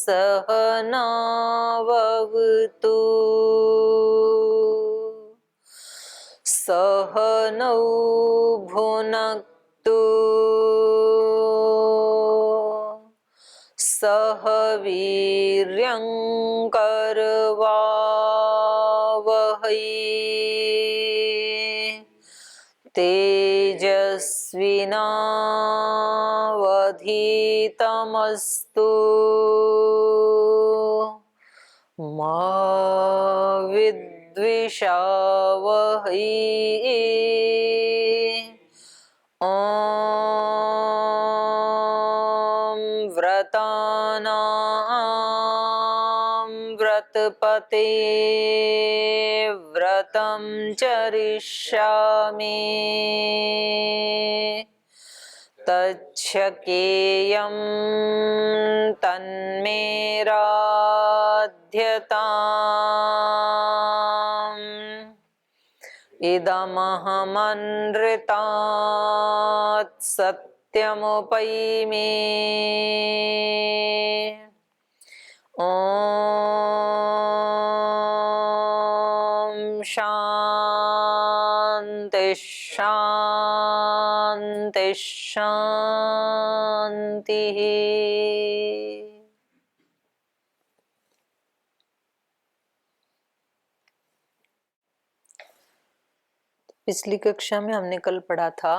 सहनाववतु सहनौ भुनक्तु सह वीर्यं करवावहै तेजस्विनावधीतमस्तु मा विद्विषावहै। ॐ व्रतानां व्रतपते व्रतं चरिष्यामि तच्छकेयं तन्मे राध्यताम् इदमहमनृतात् सत्यमुपैमि। ॐ शान्ति शान्ति शान्तिः। पिछली कक्षा में हमने कल पढ़ा था,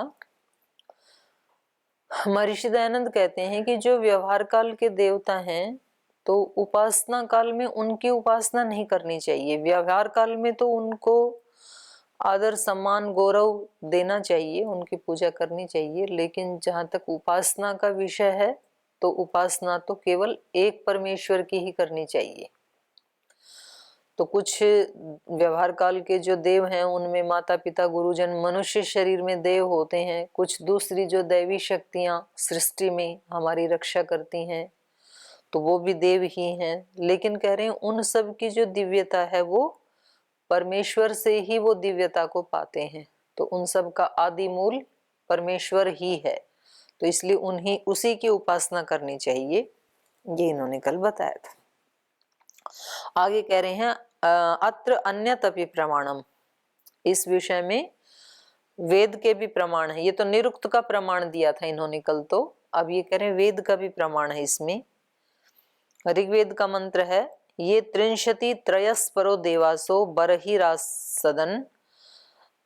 महर्षि दयानंद कहते हैं कि जो व्यवहार काल के देवता हैं तो उपासना काल में उनकी उपासना नहीं करनी चाहिए। व्यवहार काल में तो उनको आदर सम्मान गौरव देना चाहिए, उनकी पूजा करनी चाहिए, लेकिन जहाँ तक उपासना का विषय है तो उपासना तो केवल एक परमेश्वर की ही करनी चाहिए। तो कुछ व्यवहार काल के जो देव हैं उनमें माता पिता गुरुजन मनुष्य शरीर में देव होते हैं, कुछ दूसरी जो दैवी शक्तियां सृष्टि में हमारी रक्षा करती हैं तो वो भी देव ही हैं। लेकिन कह रहे हैं उन सब की जो दिव्यता है वो परमेश्वर से ही वो दिव्यता को पाते हैं, तो उन सब का आदि मूल परमेश्वर ही है, तो इसलिए उन्हीं उसी की उपासना करनी चाहिए, ये इन्होंने कल बताया था। आगे कह रहे हैं अत्र अन्यतपि प्रमाणम, इस विषय में वेद के भी प्रमाण है। ये तो निरुक्त का प्रमाण दिया था इन्होंने कल, तो अब ये कह रहे हैं वेद का भी प्रमाण है। इसमें ऋग्वेद का मंत्र है, ये त्रिंशति त्रयस्परो देवासो बर्हिरासदन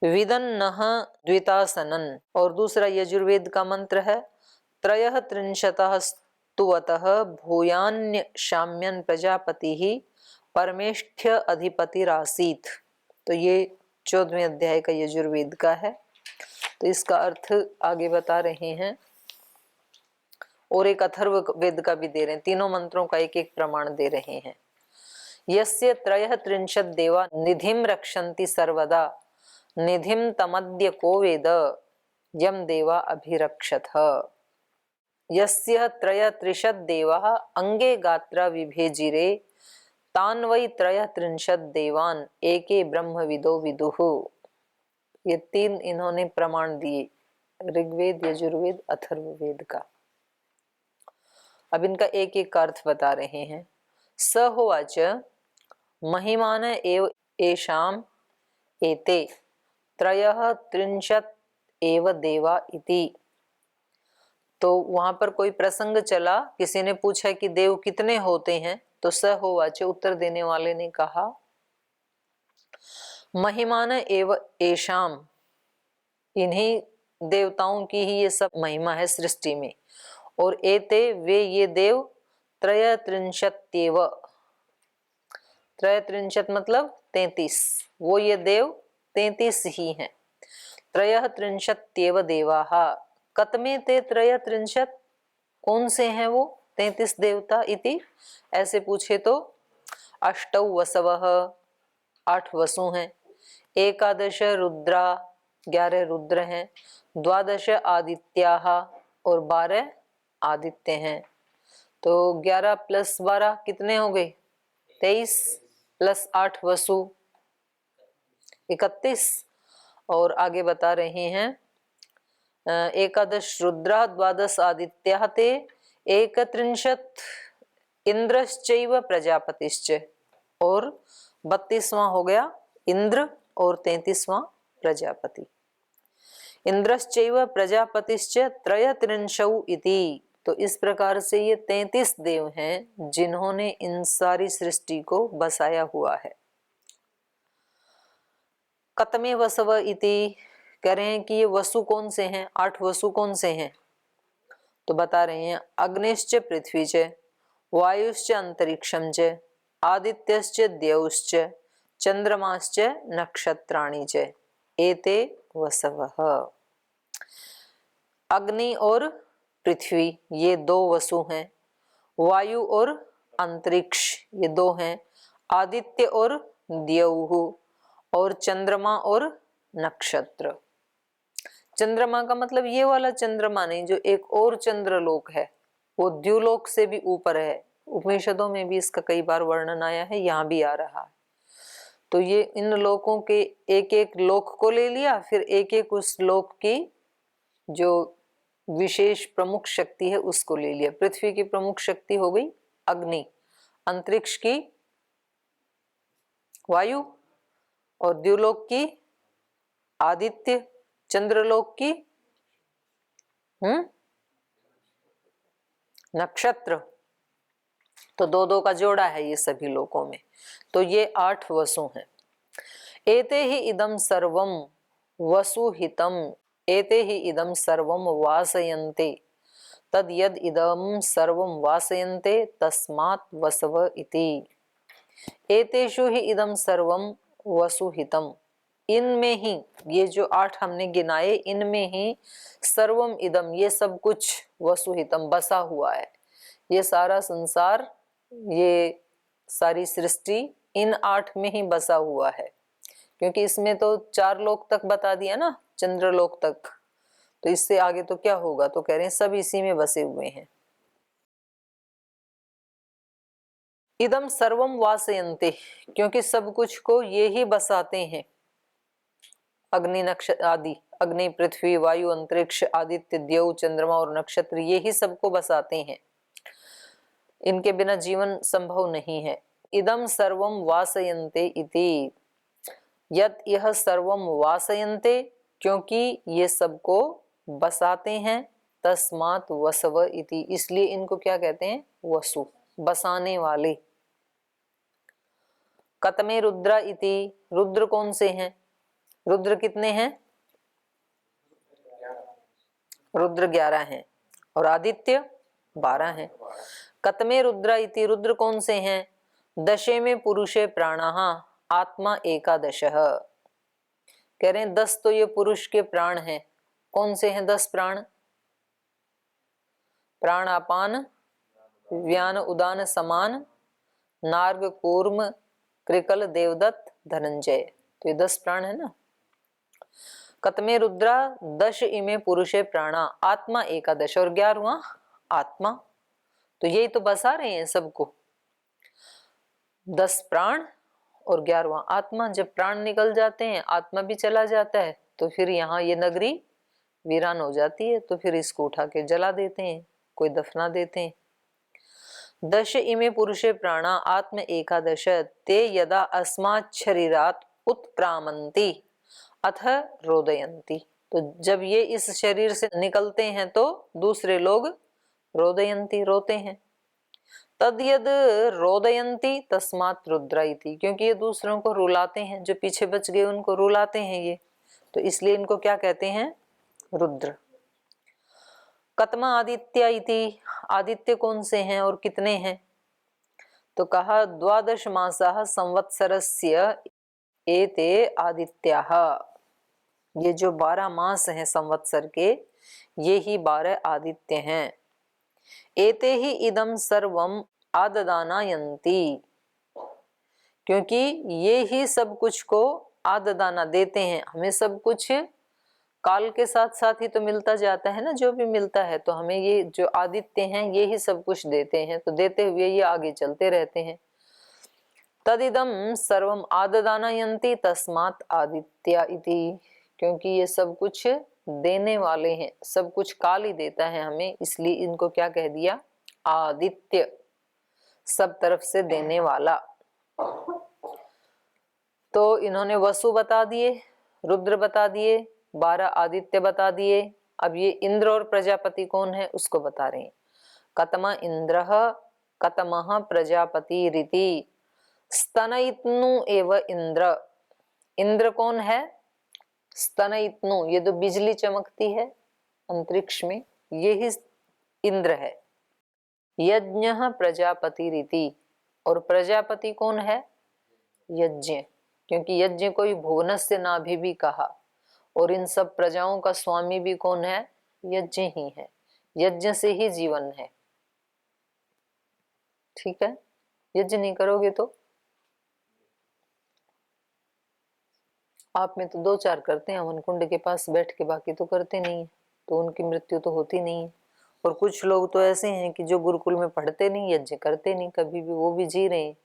विदन्नः द्वितासनन। और दूसरा यजुर्वेद का मंत्र है, त्रयः त्रिंशतः स्तुवतः भूयान्य शाम्यन प्रजापति ही परमेष्ठ्य अधिपतिरासीत। तो ये 14वें अध्याय का यजुर्वेद का है। तो इसका अर्थ आगे बता रहे हैं, और एक अथर्व वेद का भी दे रहे हैं। तीनों मंत्रों का एक एक प्रमाण दे रहे हैं। यस्य त्रयः त्रिंशत् देवा निधिम रक्षन्ति सर्वदा निधिम तमद्य को वेद यम देवा अभिरक्षतः। यस्य त्रयः त्रिशत् देवाः अंगे गात्रा विभेजिरे तान वै त्रयः त्रिंशत् देवान एके ब्रह्मविदो विदुः। ये तीन इन्होंने प्रमाण दिए, ऋग्वेद यजुर्वेद अथर्ववेद का। अब इनका एक एक अर्थ बता रहे हैं। स होवाच महिमान एव एषाम एते त्रयः त्रिंशत् एव देवा इति। तो वहां पर कोई प्रसंग चला, किसी ने पूछा कि देव कितने होते हैं, तो स होवाच उत्तर देने वाले ने कहा महिमान एव एषाम, इन्हीं देवताओं की ही ये सब महिमा है सृष्टि में, और एते वे ये देव त्रय त्रिंशत्येव, त्रय त्रिंशत मतलब 33, वो ये देव 33 ही हैं। त्रय त्रिंशत्येव देवाः कतमे ते त्रय त्रिंशत, कौन से हैं वो 33 देवता इति, ऐसे पूछे तो अष्टौ वसवः 8 वसु हैं, एकादश रुद्रा 11 रुद्र हैं, द्वादश आदित्याः और 12 आदित्य हैं। तो 11 + 12 कितने हो गए 23 + 8 वसु 31। और आगे बता रहे हैं एकादश रुद्रा द्वादश आदित्याः ते एकत्रिंशत् इंद्रश्चैव प्रजापतिश्च, और 32वां हो गया इंद्र और 33वां प्रजापति। इंद्रश्चैव प्रजापतिश्च त्रयत्रिंशौ इति, तो इस प्रकार से ये 33 देव हैं जिन्होंने इन सारी सृष्टि को बसाया हुआ है। कतमे वसव इति, कह रहे हैं कि ये वसु कौन से हैं, 8 वसु कौन से हैं, तो बता रहे हैं अग्निश्च पृथ्वी च, वायुश्च अंतरिक्षम च, आदित्यश्च द्यौश्च, चंद्रमाश्च नक्षत्राणि च, एते वसवः। अग्नि और पृथ्वी ये 2 वसु हैं, वायु और अंतरिक्ष ये 2 हैं, आदित्य और द्यौः, और चंद्रमा और नक्षत्र। चंद्रमा का मतलब ये वाला चंद्रमा नहीं, जो एक और चंद्रलोक है, वो द्युलोक से भी ऊपर है। उपनिषदों में भी इसका कई बार वर्णन आया है, यहाँ भी आ रहा है। तो ये इन लोकों के एक एक लोक को ले लिया, फिर एक एक उस लोक की जो विशेष प्रमुख शक्ति है उसको ले लिया। पृथ्वी की प्रमुख शक्ति हो गई अग्नि, अंतरिक्ष की वायु, और द्युलोक की आदित्य, चंद्रलोक की नक्षत्र। तो 2-2 का जोड़ा है ये सभी लोकों में। तो ये 8 वसु हैं। एते ही इदम सर्वम वसुहितम, एते ही इदम सर्वम वासयन्ते, तद यद इदम सर्वम वासयन्ते तस्मात् वसव इति। एतेषु ही इदम सर्वम वसुहितम, इनमें ही, ये जो 8 हमने गिनाए, इनमें ही सर्वम इदम ये सब कुछ वसुहितम बसा हुआ है। ये सारा संसार, ये सारी सृष्टि इन 8 में ही बसा हुआ है, क्योंकि इसमें तो 4 लोक तक बता दिया ना, चंद्रलोक तक, तो इससे आगे तो क्या होगा, तो कह रहे हैं सब इसी में बसे हुए हैं। इदम सर्वम वासयन्ते, क्योंकि सब कुछ को ये ही बसाते हैं। अग्नि नक्षत्र आदि, अग्नि पृथ्वी वायु अंतरिक्ष आदित्य द्यौ चंद्रमा और नक्षत्र, ये ही सबको बसाते हैं। इनके बिना जीवन संभव नहीं है। इदम सर्वम वासयन्ते इति, यत यह सर्वम वासयन्ते, क्योंकि ये सबको बसाते हैं, तस्मात् वसव इति, इसलिए इनको क्या कहते हैं, वसु, बसाने वाले। कतमे रुद्र इति, रुद्र कौन से हैं, रुद्र कितने हैं, रुद्र 11 हैं, और आदित्य 12 हैं। कतमे रुद्र इति, रुद्र कौन से हैं, दशे में पुरुषे प्राणः आत्मा एकादशः, कह रहे हैं 10 तो ये पुरुष के प्राण हैं। कौन से हैं 10 प्राण, प्राण अपान व्यान उदान समान नार्ग कूर्म कृकल देवदत्त धनंजय, तो ये 10 प्राण है ना। कतमे रुद्रा 10 इमे पुरुषे प्राणा आत्मा एकादश, और 11वां आत्मा, तो यही तो बसा रहे हैं सबको, 10 प्राण और 11वां आत्मा। जब प्राण निकल जाते हैं आत्मा भी चला जाता है, तो फिर यहाँ ये नगरी वीरान हो जाती है, तो फिर इसको उठा के जला देते हैं, कोई दफना देते हैं। 10 इमे पुरुषे प्राणा आत्म एकादश ते यदा अस्मात् शरीरात् उत्क्रामन्ति अथ रोदयन्ति, तो जब ये इस शरीर से निकलते हैं तो दूसरे लोग रोदयन्ति रोते हैं। तद यद रोदयन्ति तस्मात् रुद्र इति, क्योंकि ये दूसरों को रुलाते हैं, जो पीछे बच गए उनको रुलाते हैं ये, तो इसलिए इनको क्या कहते हैं, रुद्र। कतमा आदित्य इति, आदित्य कौन से हैं और कितने हैं, तो कहा 12 मासाः संवत्सरस्य एते आदित्याः, ये जो 12 मास हैं संवत्सर के, ये ही 12 आदित्य हैं। एते ही इदम सर्वम आददानायन्ति, क्योंकि ये ही सब कुछ को आददाना देते हैं, हमें सब कुछ काल के साथ साथ ही तो मिलता जाता है ना, जो भी मिलता है, तो हमें ये जो आदित्य हैं ये ही सब कुछ देते हैं, तो देते हुए ये आगे चलते रहते हैं। तदिदम सर्वम आददानायन्ति तस्मात् आदित्य इति, क्योंकि ये सब कुछ देने वाले हैं, सब कुछ काल ही देता है हमें, इसलिए इनको क्या कह दिया, आदित्य। सब तरफ से देने वाला। तो इन्होंने वसु बता दिए, रुद्र बता दिए, 12 आदित्य बता दिए। अब ये इंद्र और प्रजापति कौन है उसको बता रहे हैं। कतम इंद्र कतमः प्रजापति रीति स्तनयित्नु एव इंद्र। इंद्र कौन है? स्तनयित्नु, ये जो बिजली चमकती है अंतरिक्ष में, ये ही इंद्र है। यज्ञ प्रजापति रीति, और प्रजापति कौन है? यज्ञ, क्योंकि यज्ञ को ही भुवनस्य नाभि भी कहा। और इन सब प्रजाओं का स्वामी भी कौन है? यज्ञ ही है। यज्ञ से ही जीवन है। ठीक है, यज्ञ नहीं करोगे तो आप में तो 2-4 करते हैं हवन कुंड के पास बैठ के, बाकी तो करते नहीं है, तो उनकी मृत्यु तो होती नहीं है। और कुछ लोग तो ऐसे हैं कि जो गुरुकुल में पढ़ते नहीं, यज्ञ करते नहीं कभी भी, वो भी जी रहे हैं।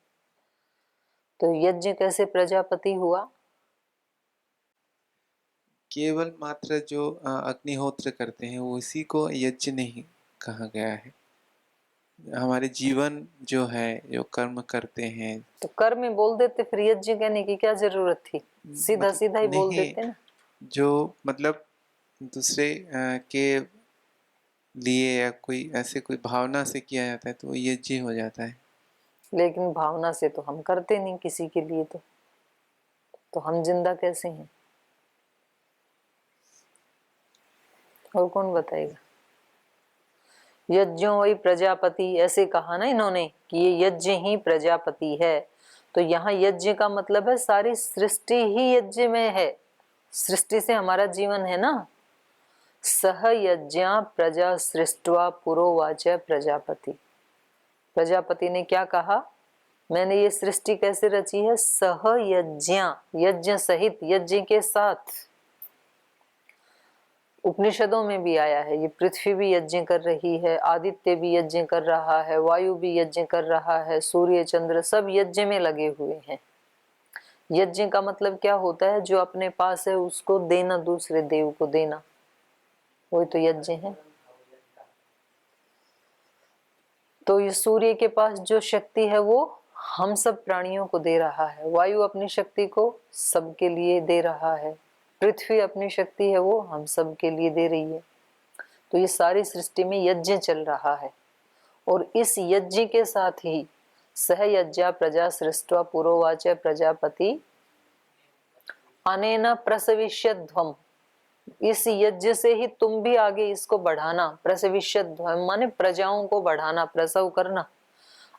तो यज्ञ कैसे प्रजापति हुआ? केवल मात्र जो अग्निहोत्र करते हैं वो इसी को यज्ञ नहीं कहा गया है। हमारे जीवन जो है, जो कर्म करते हैं, तो कर्म में बोल देते, फिर यज्ञ कहने की क्या जरूरत थी? सीधा मतलब सीधा ही बोल नहीं, देते ना। जो मतलब दूसरे के लिए या कोई ऐसे कोई भावना से किया जाता है तो वो यज्ञ हो जाता है। लेकिन भावना से तो हम करते नहीं किसी के लिए, तो हम जिंदा कैसे हैं? और कौन बताएगा? यज्ञों वही प्रजापति, ऐसे कहा ना इन्होंने कि ये यज्ञ ही प्रजापति है। तो यहाँ यज्ञ का मतलब है सारी सृष्टि ही यज्ञ में है। सृष्टि से हमारा जीवन है ना। सह यज्ञा प्रजा सृष्टवा पुरोवाच प्रजापति। प्रजापति ने क्या कहा? मैंने ये सृष्टि कैसे रची है? सह यज्ञा, यज्ञ सहित, यज्ञ के साथ। उपनिषदों में भी आया है, ये पृथ्वी भी यज्ञ कर रही है, आदित्य भी यज्ञ कर रहा है, वायु भी यज्ञ कर रहा है, सूर्य चंद्र सब यज्ञ में लगे हुए हैं। यज्ञ का मतलब क्या होता है? जो अपने पास है उसको देना, दूसरे देव को देना, वही तो यज्ञ है। तो ये सूर्य के पास जो शक्ति है वो हम सब प्राणियों को दे रहा है, वायु अपनी शक्ति को सबके लिए दे रहा है, पृथ्वी अपनी शक्ति है वो हम सब के लिए दे रही है। तो ये सारी सृष्टि में यज्ञ चल रहा है। और इस यज्ञ के साथ ही सह यज्ञा प्रजा सृष्टवा पुरोवाच प्रजापति अनेन प्रसविष्यध्वम। इस यज्ञ से ही तुम भी आगे इसको बढ़ाना। प्रसविष्यध्वम माने प्रजाओं को बढ़ाना, प्रसव करना।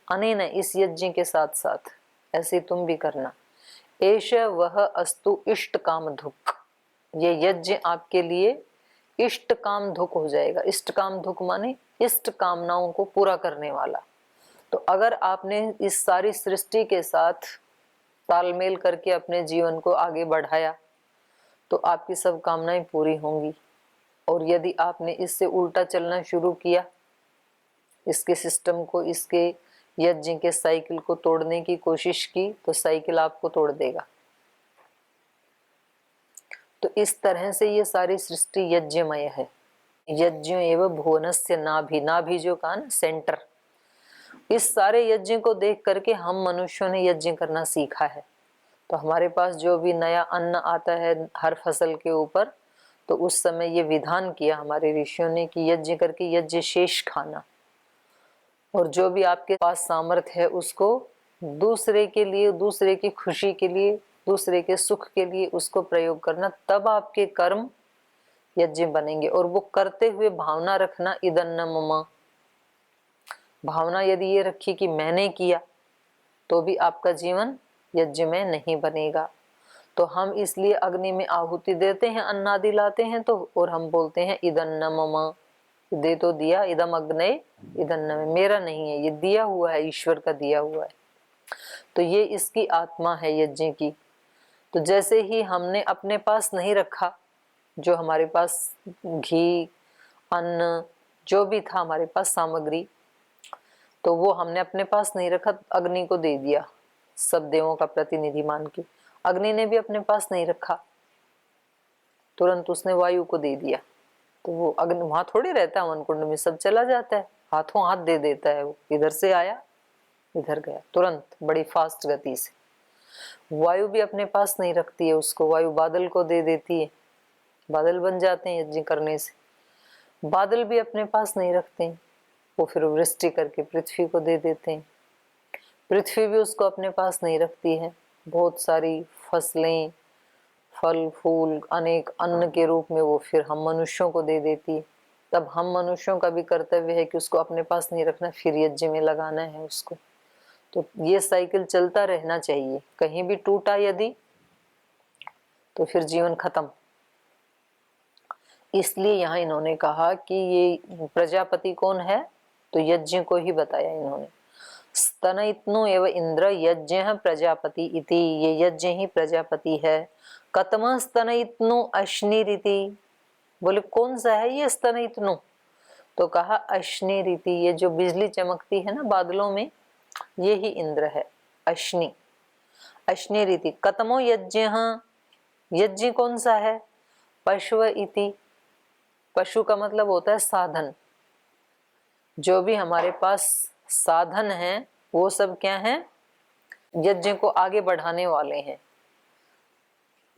अनेन, इस यज्ञ के साथ साथ ऐसे तुम भी करना। एष वह अस्तु इष्ट काम धुक। ये यज्ञ आपके लिए इष्ट काम धुक हो जाएगा। इष्ट काम धुक माने इष्ट कामनाओं को पूरा करने वाला। तो अगर आपने इस सारी सृष्टि के साथ तालमेल करके अपने जीवन को आगे बढ़ाया तो आपकी सब कामनाएं पूरी होंगी। और यदि आपने इससे उल्टा चलना शुरू किया, इसके सिस्टम को, इसके यज्ञ के साइकिल को तोड़ने की कोशिश की, तो साइकिल आपको तोड़ देगा। तो इस तरह से ये सारी सृष्टि यज्ञमय है। यज्ञ एवं भुवनस्य नाभि, नाभि जो कहा ना, सेंटर। इस सारे यज्ञ को देख करके हम मनुष्यों ने यज्ञ करना सीखा है। तो हमारे पास जो भी नया अन्न आता है हर फसल के ऊपर, तो उस समय ये विधान किया हमारे ऋषियों ने कि यज्ञ करके यज्ञ शेष खाना। और जो भी आपके पास सामर्थ्य है उसको दूसरे के लिए, दूसरे की खुशी के लिए, दूसरे के सुख के लिए उसको प्रयोग करना। तब आपके कर्म यज्ञ बनेंगे। और वो करते हुए भावना रखना, इदन्न मम। भावना यदि ये रखी कि मैंने किया, तो भी आपका जीवन यज्ञ में नहीं बनेगा। तो हम इसलिए अग्नि में आहुति देते हैं, अन्न आदि लाते हैं तो, और हम बोलते हैं इदन्न मम, दे तो दिया, इदम अग्ने इदन्न में, मेरा नहीं है, ये दिया हुआ है, ईश्वर का दिया हुआ है। तो ये इसकी आत्मा है यज्ञ की। तो जैसे ही हमने अपने पास नहीं रखा, जो हमारे पास घी, अन्न, जो भी था हमारे पास सामग्री, तो वो हमने अपने पास नहीं रखा, अग्नि को दे दिया, सब देवों का प्रतिनिधि मान के। अग्नि ने भी अपने पास नहीं रखा, तुरंत उसने वायु को दे दिया। तो वो अग्नि वहां थोड़ी रहता है, वन कुंड में सब चला जाता है, हाथों हाथ दे देता है, वो इधर से आया इधर गया तुरंत, बड़ी फास्ट गति से। वायु भी अपने पास नहीं रखती है उसको, वायु बादल को दे देती है, बादल बन जाते हैं यज्ञ करने से। बादल भी अपने पास नहीं रखते हैं, वो फिर वृष्टि करके पृथ्वी को दे देते हैं। पृथ्वी भी उसको अपने पास नहीं रखती है, बहुत सारी फसलें, फल फूल, अनेक अन्न के रूप में वो फिर हम मनुष्यों को दे देती है। तब हम मनुष्यों का भी कर्तव्य है कि उसको अपने पास नहीं रखना, फिर यज्ञ में लगाना है उसको। तो ये साइकिल चलता रहना चाहिए। कहीं भी टूटा यदि तो फिर जीवन खत्म। इसलिए यहाँ इन्होंने कहा कि ये प्रजापति कौन है, तो यज्ञ को ही बताया इन्होंने। स्तनयित्नो एव इंद्र यज्ञ प्रजापति इति, ये यज्ञ ही प्रजापति है। कतम स्तनयित्नो अश्निरिति, बोले कौन सा है ये स्तनयित्नो, तो कहा अश्निरिति, ये जो बिजली चमकती है ना बादलों में, ये ही इंद्र है, अश्नि, अश्निरिति। कतमो यज्ञ, यज्ञ कौन सा है, पशु इति, पशु का मतलब होता है साधन। जो भी हमारे पास साधन हैं वो सब क्या हैं, यज्ञ को आगे बढ़ाने वाले हैं।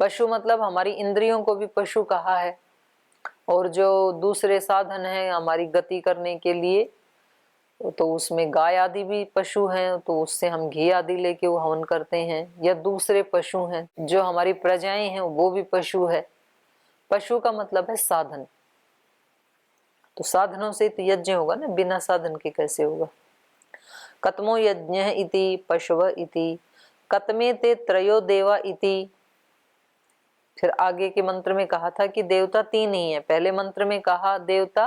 पशु मतलब हमारी इंद्रियों को भी पशु कहा है, और जो दूसरे साधन हैं हमारी गति करने के लिए, तो उसमें गाय आदि भी पशु हैं, तो उससे हम घी आदि लेके वो हवन करते हैं। या दूसरे पशु हैं, जो हमारी प्रजाएं हैं वो भी पशु है। पशु का मतलब है साधन। तो साधनों से तो यज्ञ होगा ना, बिना साधन के कैसे होगा। कतमो यज्ञ इति पशव इति, कतमे ते त्रयो देवा इति। फिर आगे के मंत्र में कहा था कि देवता 3 ही है, पहले मंत्र में कहा देवता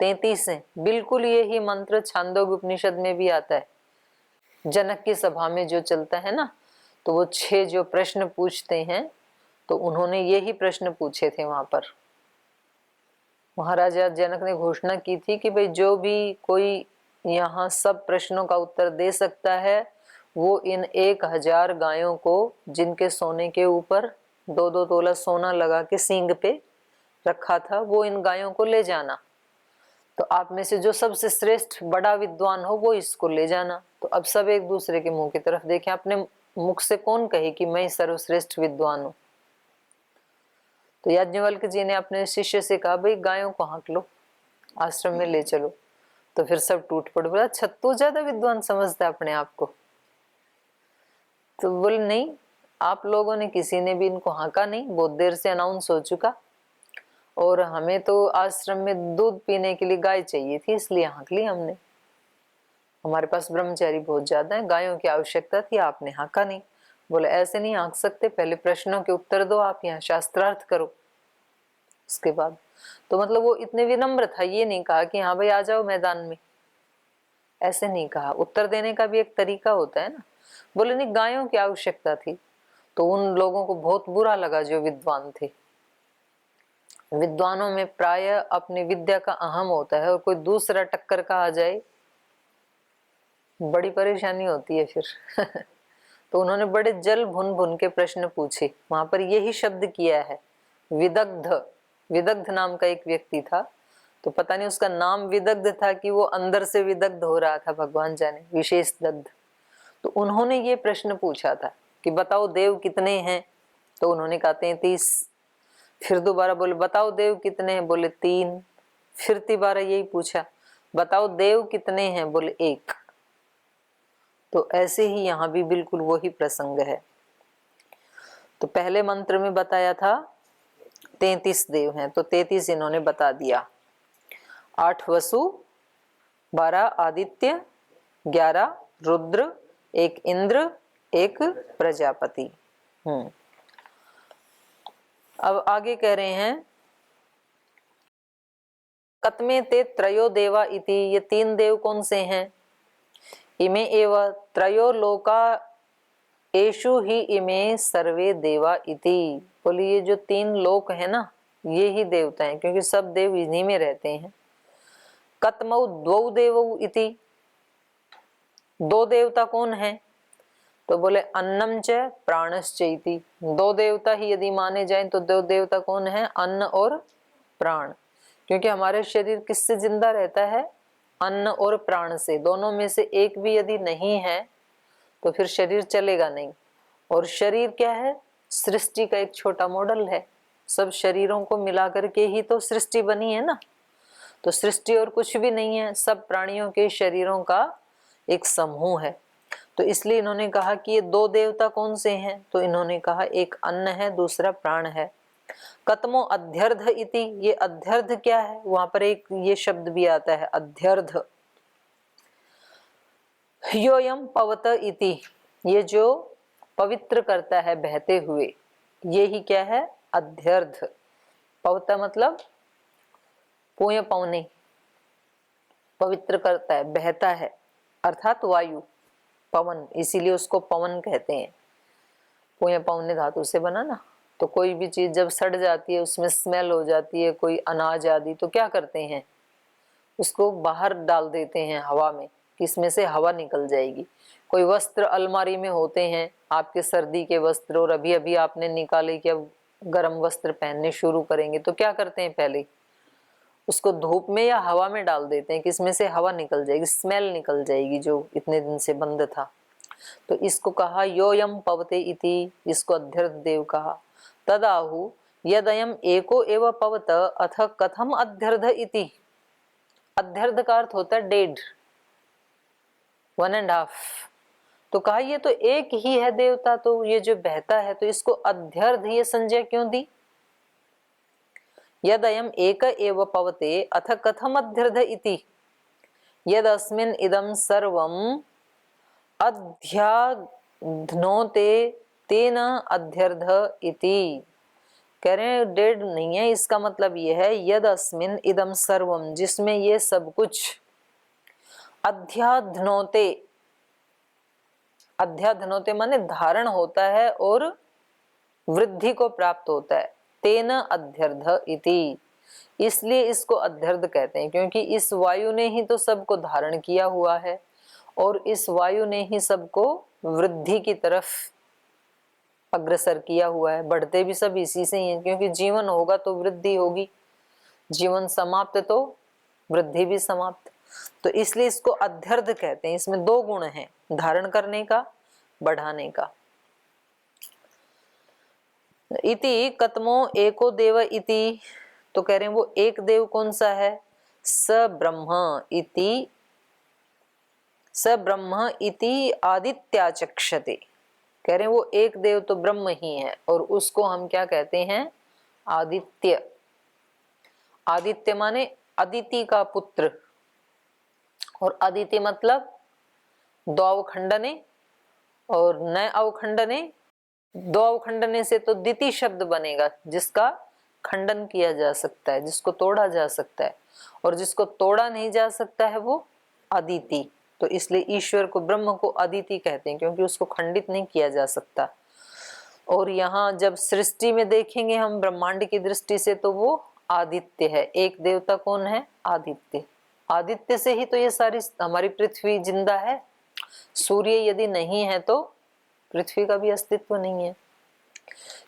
33 है। बिल्कुल यही मंत्र छांदोग्य उपनिषद में भी आता है। जनक की सभा में जो चलता है ना, तो वो 6 जो प्रश्न पूछते हैं, तो उन्होंने यही प्रश्न पूछे थे वहां पर। महाराजा जनक ने घोषणा की थी कि भाई जो भी कोई यहाँ सब प्रश्नों का उत्तर दे सकता है, वो इन 1000 गायों को, जिनके सोने के ऊपर 2-2 तोला सोना लगा के सींग पे रखा था, वो इन गायों को ले जाना। तो आप में से जो सबसे श्रेष्ठ बड़ा विद्वान हो वो इसको ले जाना। तो अब सब एक दूसरे के मुंह की तरफ देखें, अपने मुख से कौन कहे कि मैं सर्वश्रेष्ठ विद्वान हूं। तो याज्ञवल्क्य जी ने अपने शिष्य से कहा, भाई गायों को हाँक लो, आश्रम में ले चलो। तो फिर सब टूट पड़े, बोला अच्छा तू ज्यादा विद्वान समझता है अपने आप को। तो बोले नहीं, आप लोगों ने किसी ने भी इनको हाँका नहीं, बहुत देर से अनाउंस हो चुका, और हमें तो आश्रम में दूध पीने के लिए गाय चाहिए थी, इसलिए हाँक ली हमने। हमारे पास ब्रह्मचारी बहुत ज्यादा है, गायों की आवश्यकता थी, आपने हाँका नहीं। बोले ऐसे नहीं हाँक सकते, पहले प्रश्नों के उत्तर दो, आप यहाँ शास्त्रार्थ करो उसके बाद। तो मतलब वो इतने विनम्र था, ये नहीं कहा कि हाँ भाई आ जाओ मैदान में, ऐसे नहीं कहा। उत्तर देने का भी एक तरीका होता है ना। बोले नहीं, गायों की आवश्यकता थी। तो उन लोगों को बहुत बुरा लगा जो विद्वान थे। विद्वानों में प्राय अपनी विद्या का अहम होता है, और कोई दूसरा टक्कर का आ जाए बड़ी परेशानी होती है फिर। तो उन्होंने बड़े जल भुन भुन के प्रश्न पूछे, वहां पर यही शब्द किया है विदग्ध। विदग्ध नाम का एक व्यक्ति था, तो पता नहीं उसका नाम विदग्ध था कि वो अंदर से विदग्ध हो रहा था, भगवान जाने, विशेष दग्ध। तो उन्होंने ये प्रश्न पूछा था कि बताओ देव कितने हैं, तो उन्होंने कहा 33। फिर दोबारा बोले बताओ देव कितने हैं, बोले 3। फिर दोबारा यही पूछा, बताओ देव कितने हैं, बोले 1। तो ऐसे ही यहाँ भी बिल्कुल वही प्रसंग है। तो पहले मंत्र में बताया था 33 देव हैं, तो 33 इन्होंने बता दिया। 8 वसु, 12 आदित्य, 11 रुद्र, 1 इंद्र, 1 प्रजापति। अब आगे कह रहे हैं कतमे ते त्रयो देवा इति, ये 3 देव कौन से हैं। इमे एव त्रयो लोका एषु ही इमे सर्वे देवा इति, बोलिए ये जो 3 लोक है ना, ये ही देवता हैं, क्योंकि सब देव इन्हीं में रहते हैं। कतमौ द्वौ देवौ इति, 2 देवता कौन है, तो बोले अन्नम च प्राणश्च इति। 2 देवता ही यदि माने जाएं तो 2 देवता कौन है, अन्न और प्राण। क्योंकि हमारे शरीर किससे जिंदा रहता है, अन्न और प्राण से, दोनों में से एक भी यदि नहीं है तो फिर शरीर चलेगा नहीं। और शरीर क्या है? सृष्टि का एक छोटा मॉडल है। सब शरीरों को मिला करके ही तो सृष्टि बनी है ना। तो सृष्टि और कुछ भी नहीं है, सब प्राणियों के शरीरों का एक समूह है। तो इसलिए इन्होंने कहा कि ये दो देवता कौन से हैं? तो इन्होंने कहा एक अन्न है, दूसरा प्राण है। कतमो अध्यर्ध इति, ये अध्यर्ध क्या है? वहां पर एक ये शब्द भी आता है अध्यर्ध। योयम पवत इति, ये जो पवित्र करता है बहते हुए, ये ही क्या है? अध्यर्ध। पवता मतलब पुण्य पवने, पवित्र करता है, बहता है, अर्थात वायु, पवन, इसीलिए उसको पवन कहते हैं। पुण्य पवने धातु से बना ना। तो कोई भी चीज जब सड़ जाती है, उसमें स्मेल हो जाती है, कोई अनाज आदि, तो क्या करते हैं? उसको बाहर डाल देते हैं हवा में, कि इसमें से हवा निकल जाएगी। कोई वस्त्र अलमारी में होते हैं, आपके सर्दी के वस्त्र, और अभी अभी आपने निकाले कि अब गर्म वस्त्र पहनने शुरू करेंगे, तो क्या करते हैं? पहले उसको धूप में या हवा में डाल देते हैं कि इसमें से हवा निकल जाएगी, स्मेल निकल जाएगी जो इतने दिन से बंद था। तो इसको कहा योयम पवते इति, इसको अध्यर्थ देव कहा। तदाहु यदयम एको एव पवत अथ कथम अध्यर्थ इति। अध्यर्थ का अर्थ होता है डेढ़, 1.5। तो कहा ये तो एक ही है देवता, तो ये जो बहता है, तो इसको अध्यर्थ ये संज्ञा क्यों दी? यदयम एक एव पवते अथ कथम अध्यर्थ इति, यदस्मिन् इदं सर्वम् अध्याध्नोते तेन अध्यर्थ इति। कह रहे हैं डेढ़ नहीं है, इसका मतलब यह है यद अस्मिन इदम सर्वम, जिसमें ये सब कुछ, अध्याध्नोते, अध्याध्नोते माने धारण होता है और वृद्धि को प्राप्त होता है, तेन अध्यर्थ इति, इसलिए इसको अध्यर्थ कहते हैं, क्योंकि इस वायु ने ही तो सबको धारण किया हुआ है और इस वायु ने ही सबको वृद्धि की तरफ अग्रसर किया हुआ है। बढ़ते भी सब इसी से ही है, क्योंकि जीवन होगा तो वृद्धि होगी, जीवन समाप्त तो वृद्धि भी समाप्त। तो इसलिए इसको अध्यर्थ कहते हैं। इसमें दो गुण हैं, धारण करने का, बढ़ाने का। इति कतमो एको देव इति, तो कह रहे हैं वो एक देव कौन सा है? स ब्रह्म इति, स ब्रह्म इति आदित्याचक्षते। कह रहे हैं वो एक देव तो ब्रह्म ही है, और उसको हम क्या कहते हैं? आदित्य। आदित्य माने अदिति का पुत्र, और अदिति मतलब दो अवखंडने, और न अवखंडने, दो अवखंडने से तो द्वितीय शब्द बनेगा, जिसका खंडन किया जा सकता है, जिसको तोड़ा जा सकता है, और जिसको तोड़ा नहीं जा सकता है वो अदिति। तो इसलिए ईश्वर को, ब्रह्म को अदिति कहते हैं, क्योंकि उसको खंडित नहीं किया जा सकता। और यहाँ जब सृष्टि में देखेंगे हम ब्रह्मांड की दृष्टि से, तो वो आदित्य है। एक देवता कौन है? आदित्य। आदित्य से ही तो ये सारी हमारी पृथ्वी जिंदा है। सूर्य यदि नहीं है तो पृथ्वी का भी अस्तित्व नहीं है,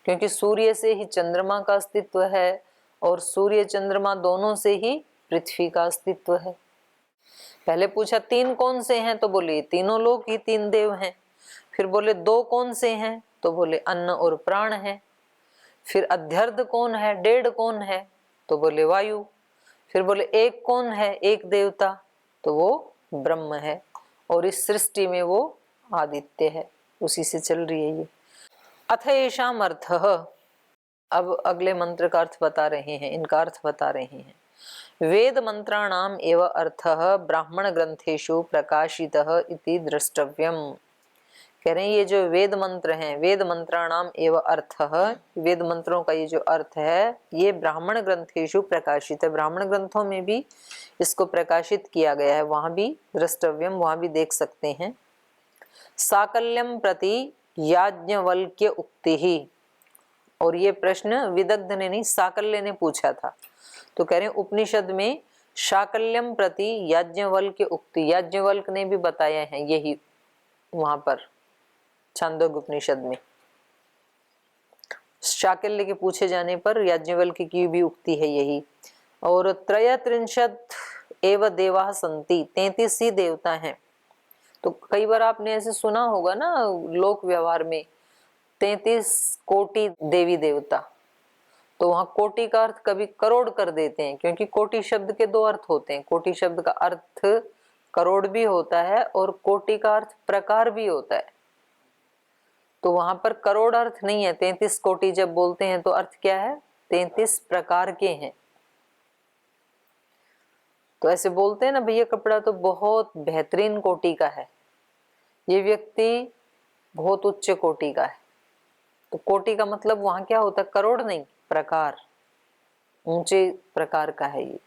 क्योंकि सूर्य से ही चंद्रमा का अस्तित्व है, और सूर्य चंद्रमा दोनों से ही पृथ्वी का अस्तित्व है। पहले पूछा तीन कौन से हैं, तो बोले तीनों लोग ही तीन देव हैं। फिर बोले दो कौन से हैं, तो बोले अन्न और प्राण है। फिर अध्यर्थ कौन है, डेढ़ कौन है, तो बोले वायु। फिर बोले एक कौन है, एक देवता, तो वो ब्रह्म है, और इस सृष्टि में वो आदित्य है, उसी से चल रही है ये। अथ येषाम् अर्थः, अब अगले मंत्र का अर्थ बता रहे हैं, इनका अर्थ बता रहे हैं। वेद मंत्राणाम एव अर्थः ब्राह्मण ग्रंथेषु प्रकाशितः इति द्रष्टव्यम। कह रहे हैं ये जो वेद मंत्र हैं, वेद मंत्राणाम एव अर्थः, वेद मंत्रों का ये जो अर्थ है, ये ब्राह्मण ग्रंथेषु प्रकाशित है, ब्राह्मण ग्रंथों में भी इसको प्रकाशित किया गया है, वहां भी द्रष्टव्यम, वहां भी देख सकते हैं। साकल्यम प्रति याज्ञवल्क्य उक्ति ही, और ये प्रश्न विदग्ध ने नहीं, साकल्य ने पूछा था। तो कह रहे हैं उपनिषद में शाकल्यम प्रति याज्ञवल्क्य उक्ति, याज्ञवल्क ने भी बताया है यही, वहां पर छांदोग्य उपनिषद में शाकल्य के पूछे जाने पर याज्ञवल्क्य की भी उक्ति है यही। और त्रयत्रिंशत् एव देवाः सन्ति, 33 ही देवता हैं। तो कई बार आपने ऐसे सुना होगा ना लोक व्यवहार में 33 कोटि देवी देवता, तो वहां कोटि का अर्थ कभी करोड़ कर देते हैं, क्योंकि कोटि शब्द के दो अर्थ होते हैं। कोटि शब्द का अर्थ करोड़ भी होता है और कोटि का अर्थ प्रकार भी होता है। तो वहां पर करोड़ अर्थ नहीं है, 33 कोटि जब बोलते हैं तो अर्थ क्या है, 33 प्रकार के हैं। तो ऐसे बोलते हैं ना, भैया कपड़ा तो बहुत बेहतरीन कोटि का है, ये व्यक्ति बहुत उच्च कोटि का है। तो कोटि का मतलब वहां क्या होता है, करोड़ नहीं, प्रकार, ऊंचे प्रकार का है ये।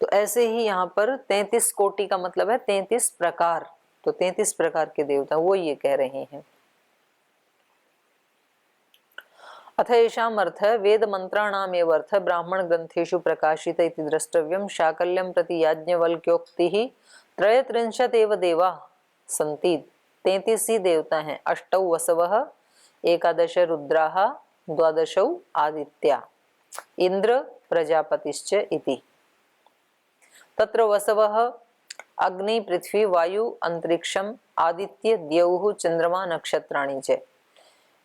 तो ऐसे ही यहाँ पर 33 कोटि का मतलब है 33 प्रकार। तो 33 प्रकार के देवता वो ये कह रहे हैं। अथ येषाम् अर्थः वेद मंत्राणामेव अर्थः ब्राह्मण ग्रंथेषु प्रकाशित इति द्रष्टव्यम्। शाकल्यं प्रति याज्ञवल्क्योक्तिः 33 एव देवाः सन्ति, 33 ही देवता हैं। 8 वसवः, 11 रुद्राः, 12 आदित्या, इंद्र प्रजापतिश्च इति। तत्र वसवः अग्नि पृथ्वी वायु अंतरिक्षम आदित्य द्यौः चंद्रमा नक्षत्राणि च।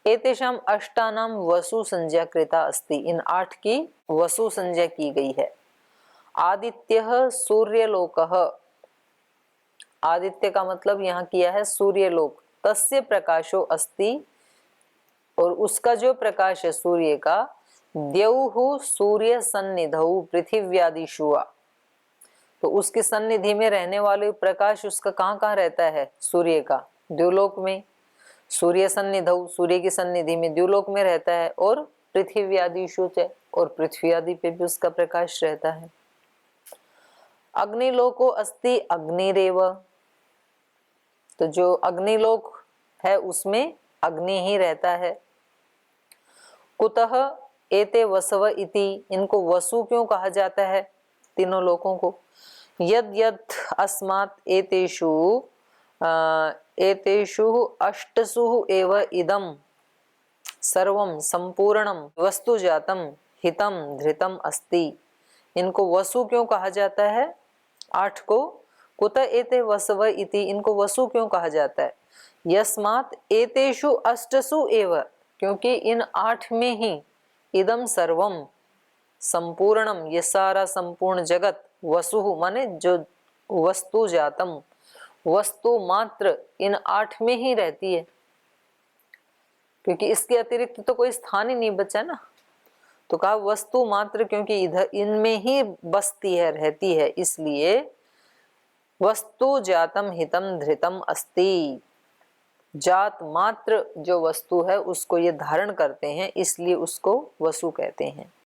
एतेषाम् अष्टानां वसु संज्ञा कृता अस्ति, इन 8 की वसु संज्ञा की गई है। आदित्यः सूर्यलोकः, आदित्य का मतलब यहाँ किया है सूर्यलोक। तस्य प्रकाशो अस्ति, और उसका जो प्रकाश है सूर्य का, द्यौः सूर्य सन्निधौ पृथिव्यादिषु, तो उसकी सन्निधि में रहने वाले प्रकाश उसका कहाँ कहाँ रहता है, सूर्य का, द्युलोक में। सूर्य सन्निधौ, सूर्य की सन्निधि में द्युलोक में रहता है, और पृथ्वी आदिषु, और पृथ्वी आदि पे भी उसका प्रकाश रहता है। अग्निलोको अस्ति अग्निरेव, तो जो अग्निलोक है उसमें अग्नि ही रहता है। कुतः एते वसव इति, इनको वसु क्यों कहा जाता है तीनों लोकों को। यद यद अस्मात् एतेषु अष्टसु एव इदं सर्वं संपूर्णं वस्तु जातम हितम धृतम अस्ति। इनको वसु क्यों कहा जाता है 8 को। कुत एते वसव इति, इनको वसु क्यों कहा जाता है। यस्मात् एतेषु अष्टसु एव, क्योंकि इन 8 में ही इदम सर्वम संपूर्णम, ये सारा संपूर्ण जगत, वसु माने जो वस्तु जातम, वस्तु मात्र इन 8 में ही रहती है, क्योंकि इसके अतिरिक्त तो कोई स्थान ही नहीं बचा ना। तो कहा वस्तु मात्र, क्योंकि इधर इनमें ही बसती है, रहती है, इसलिए वस्तु जातम हितम धृतम अस्ति। जात मात्र जो वस्तु है उसको ये धारण करते हैं, इसलिए उसको वसु कहते हैं।